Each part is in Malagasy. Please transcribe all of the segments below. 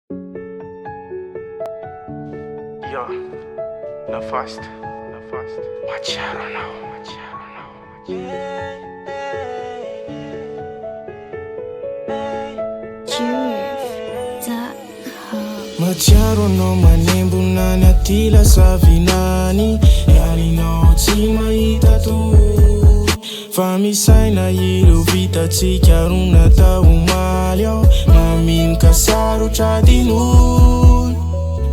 Yo, Lafast Mahatsiaro Nouveaute. Mahatsiaro anao manembona ny aty lasavinany, ialinao tsy mahita toy. Fa misaina ireo vitatsika rona tao omaly ao, maminka sarotra dinoy.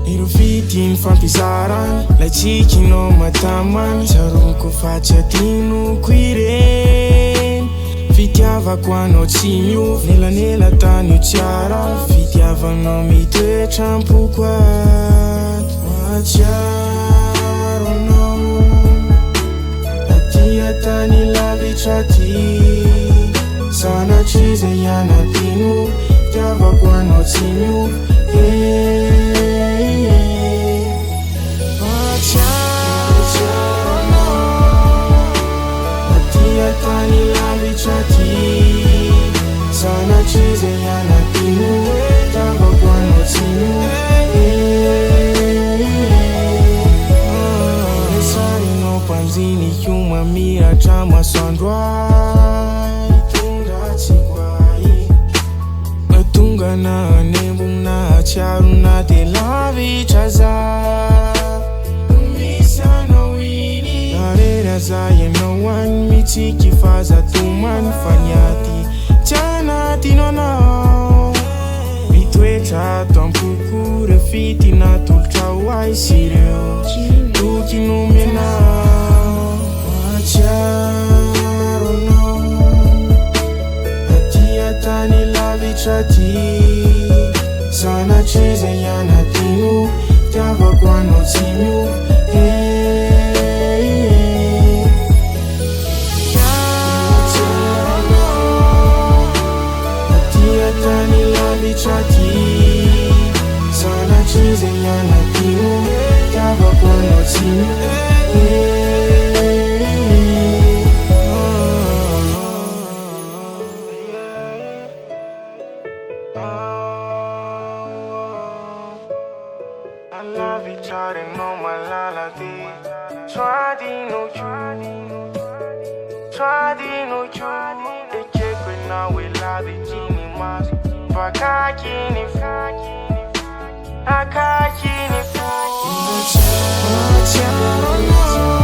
Ireo fitiny fampizarany, lay tsikinao matamany, tsaroko fa tsy adinoko ireny. Fitiavako anao tsy miova, nelanela tany io tsy ara, fitiavanao mitoetra ampoko ato. Mahatsiaro anao aty atany lavitra ty, sanatry izay ianadino, fitiavako anao tsy miova. Mahatsiaro anao aty atany lavitra ty, sanatry izay ianadino, fitiavako anao tsy miova. Resarinao mpanjiny io mamiratra masoandro ahy, tondratsiko ahy. Tonga na hanembona hatsiarona de lavitra za, misy anao iny. Narera za ianao any mitsiky fa za tomany, fa niaty tsy anatino anao. Mitoetra ato ampoko re fity natolotra ho ahy sy ireo toky nomenao. Mahatsiaro anao aty atany lavitra ty, sanatry izay ianadino, fitiavako anao tsy miova. Mahatsiaro anao aty atany lavitra ty, sanatry izay ianadino, fitiavako anao tsy miova. Lavitra renao malala ty, soadino io, ekeko enao e lavitry ny maso, fa akakiny fo. Mahatsiaro anao